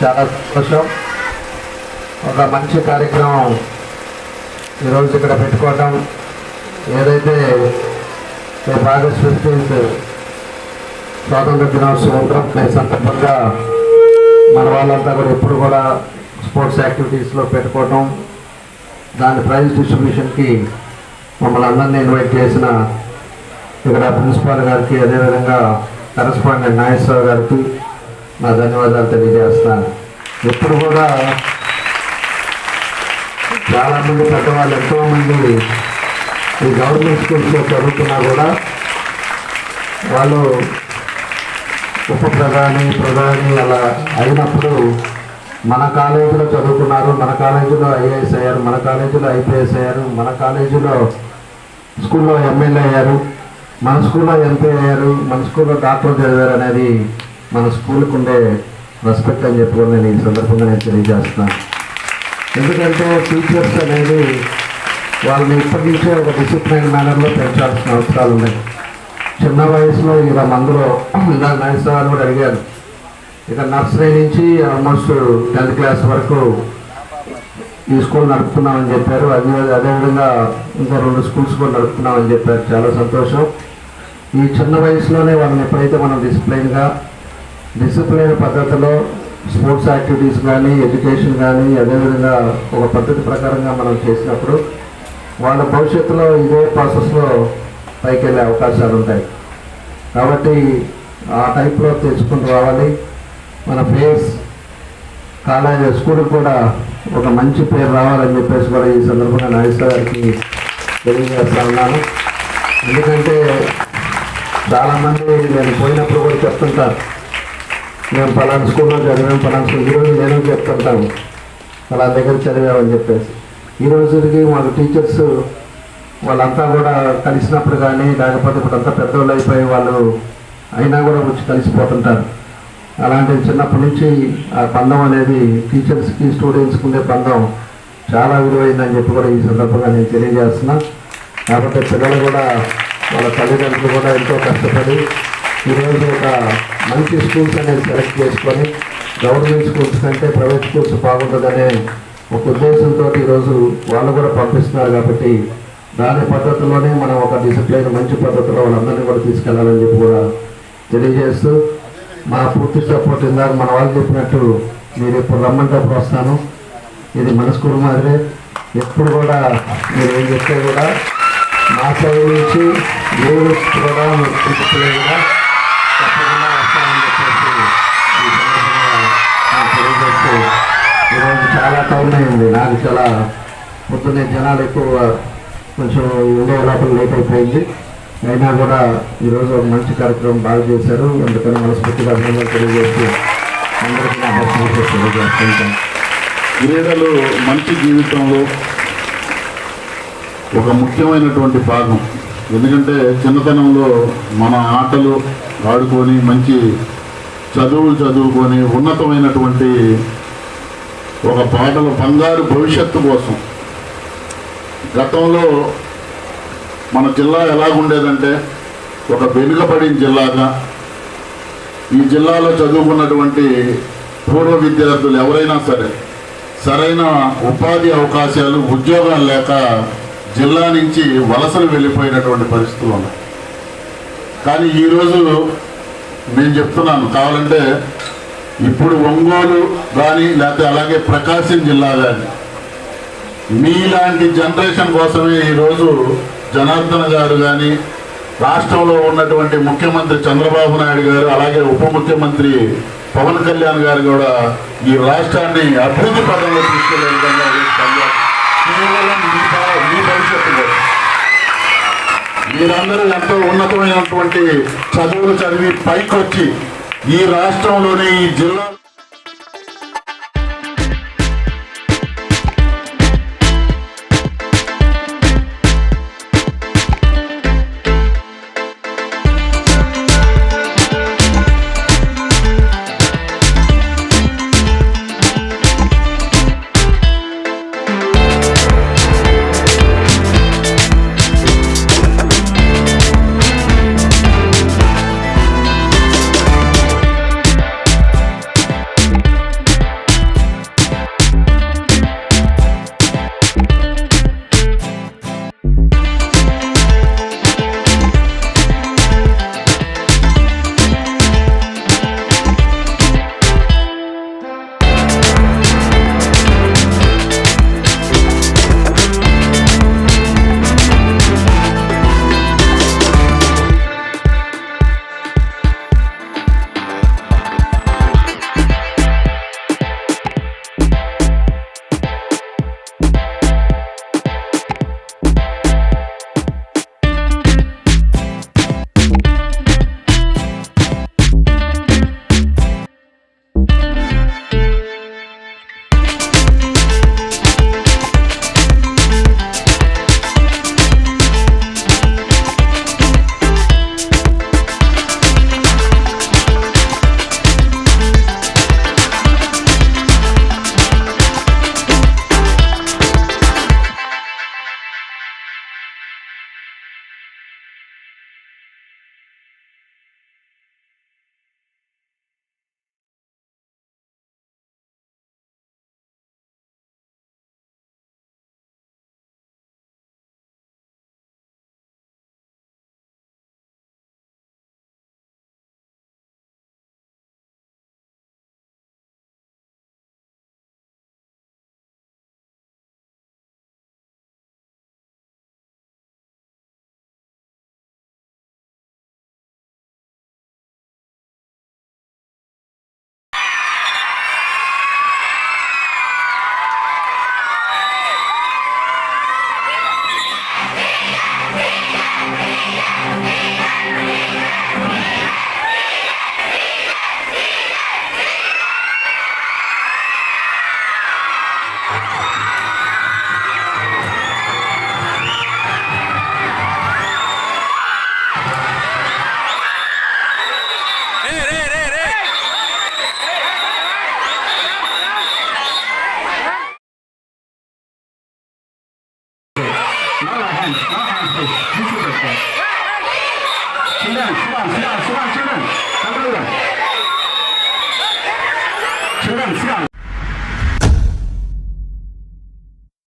చాలా సంతోషం. ఒక మంచి కార్యక్రమం ఈరోజు ఇక్కడ పెట్టుకోవటం. ఏదైతే రేపు ఆగస్ట్ 15 స్వాతంత్ర దినోత్సవం సందర్భంగా మన వాళ్ళంతా కూడా ఎప్పుడు కూడా స్పోర్ట్స్ యాక్టివిటీస్లో పెట్టుకోవటం, దాని ప్రైజ్ డిస్ట్రిబ్యూషన్కి మమ్మల్ని అందరినీ ఇన్వైట్ చేసిన ఇక్కడ ప్రిన్సిపాల్ గారికి, అదేవిధంగా కరెస్పాండెంట్ నాగేశ్వర గారికి నా ధన్యవాదాలు తెలియజేస్తున్నాను. ఎప్పుడు కూడా చాలామంది పెద్దవాళ్ళు ఎంతోమంది ఈ గవర్నమెంట్ స్కూల్స్లో చదువుతున్నా కూడా వాళ్ళు ప్రధాని అలా అయినప్పుడు మన కాలేజీలో చదువుకున్నారు, మన కాలేజీలో ఐఏఎస్ అయ్యారు, మన కాలేజీలో ఐపీఎస్ అయ్యారు, మన కాలేజీలో స్కూల్లో ఎమ్మెల్యే అయ్యారు, మన స్కూల్లో ఎంపీ అయ్యారు, మన స్కూల్లో డాక్టర్ చదివారు అనేది మన స్కూల్కి ఉండే రెస్పెక్ట్ అని చెప్పుకొని నేను ఈ సందర్భంగా నేను తెలియజేస్తున్నాను. ఎందుకంటే టీచర్స్ అనేది వాళ్ళని ఇప్పటి నుంచే ఒక డిసిప్లైన్ మేనర్లో పెంచాల్సిన అవసరాలు ఉన్నాయి. చిన్న వయసులో ఇలా మందులో ఇలా నాయసాలు కూడా అడిగారు. ఇక నర్సరీ నుంచి ఆల్మోస్ట్ 10th క్లాస్ వరకు ఈ స్కూల్ నడుపుతున్నామని చెప్పారు. అదేవిధంగా ఇంకా 2 స్కూల్స్ కూడా నడుపుతున్నామని చెప్పారు. చాలా సంతోషం. ఈ చిన్న వయసులోనే వాళ్ళని ఎప్పుడైతే మనం డిసిప్లైన్ పద్ధతిలో స్పోర్ట్స్ యాక్టివిటీస్ కానీ, ఎడ్యుకేషన్ కానీ, అదేవిధంగా ఒక పద్ధతి ప్రకారంగా మనం చేసినప్పుడు వాళ్ళ భవిష్యత్తులో ఇదే ప్రాసెస్లో పైకి వెళ్ళే అవకాశాలు ఉంటాయి. కాబట్టి ఆ టైప్లో తెచ్చుకుని రావాలి. మన ఫేస్ కాలేజ్ స్కూల్కి కూడా ఒక మంచి పేరు రావాలని చెప్పేసి కూడా ఈ సందర్భంగా నాగేశ్వర గారికి తెలియజేస్తా ఉన్నాను. ఎందుకంటే చాలామంది నేను పోయినప్పుడు కూడా చెప్తుంటారు, మేము పలానా స్కూల్లో చదివాము, పలానా స్కూల్. ఈరోజు నేను చెప్తుంటాను అలా దగ్గర చదివామని చెప్పేసి. ఈ రోజుకి మాకు టీచర్స్ వాళ్ళంతా కూడా కలిసినప్పుడు కానీ, లేకపోతే ఇప్పుడు అంతా పెద్దవాళ్ళు అయిపోయి వాళ్ళు అయినా కూడా వచ్చి కలిసిపోతుంటారు. అలాంటి చిన్నప్పటి నుంచి ఆ బంధం అనేది టీచర్స్కి స్టూడెంట్స్కి ఉండే బంధం చాలా విలువైందని చెప్పి కూడా ఈ సందర్భంగా నేను తెలియజేస్తున్నా. కాబట్టి పిల్లలు కూడా వాళ్ళ తల్లిదండ్రులు కూడా ఎంతో కష్టపడి ఈరోజు ఒక మంచి స్కూల్స్ అనేది సెలెక్ట్ చేసుకొని గవర్నమెంట్ స్కూల్స్ కంటే ప్రైవేట్ స్కూల్స్ బాగుంటుందనే ఒక ఉద్దేశంతో ఈరోజు వాళ్ళు కూడా పంపిస్తున్నారు. కాబట్టి దాని పద్ధతిలోనే మనం ఒక డిసిప్లైన్ మంచి పద్ధతిలో వాళ్ళందరినీ కూడా తీసుకెళ్లాలని చెప్పి కూడా తెలియజేస్తూ, మా పూర్తి సపోర్ట్ ఇందాక మన వాళ్ళు చెప్పినట్టు మీరు ఎప్పుడు రమ్మంటే అప్పుడు వస్తాను. ఇది మన స్కూల్ మాదిరే. ఎప్పుడు కూడా మీరు ఏం చెప్తే కూడా మా సైడ్ నుంచి ఏ కూడా డిసిప్లైన్గా తప్పకుండా వస్తామని చెప్పేసి ఈ సందర్భంగా తెలియజేస్తూ, ఈరోజు చాలా టైం అయింది. నాకు చాలా పొద్దున్నే జనాలు ఎక్కువ కొంచెం ఉండే లోపల లేట్ అయిపోయింది. అయినా కూడా ఈరోజు ఒక మంచి కార్యక్రమం బాగా చేశారు. అందుకని మనస్ఫూర్తిగా అభినందనలు తెలియజేస్తూ అందరికీ నా బస్సు తెలియజేస్తుంటాను. క్రీడలు మంచి జీవితంలో ఒక ముఖ్యమైనటువంటి భాగం. ఎందుకంటే చిన్నతనంలో మన ఆటలు ఆడుకొని మంచి చదువులు చదువుకొని ఉన్నతమైనటువంటి ఒక పాటల బంగారు భవిష్యత్తు కోసం గతంలో మన జిల్లా ఎలాగుండేదంటే ఒక వెనుకబడిన జిల్లాగా, ఈ జిల్లాలో చదువుకున్నటువంటి పూర్వ విద్యార్థులు ఎవరైనా సరే సరైన ఉపాధి అవకాశాలు, ఉద్యోగాలు లేక జిల్లా నుంచి వలసలు వెళ్ళిపోయినటువంటి పరిస్థితులు ఉన్నాయి. కానీ ఈరోజు నేను చెప్తున్నాను, కావాలంటే ఇప్పుడు ఒంగోలు కానీ లేకపోతే అలాగే ప్రకాశం జిల్లా కానీ మీలాంటి జనరేషన్ కోసమే ఈరోజు జనార్దన్ గారు కానీ, రాష్ట్రంలో ఉన్నటువంటి ముఖ్యమంత్రి చంద్రబాబు నాయుడు గారు, అలాగే ఉప ముఖ్యమంత్రి పవన్ కళ్యాణ్ గారు కూడా ఈ రాష్ట్రాన్ని అభివృద్ధి పదంలో తీసుకెళ్లే విధంగా కేవలం మీ భవిష్యత్తు మీరందరూ ఎంతో ఉన్నతమైనటువంటి చదువులు చదివి పైకి వచ్చి ఈ రాష్ట్రంలోని ఈ జిల్లా శివ శివ శివ శివ శివ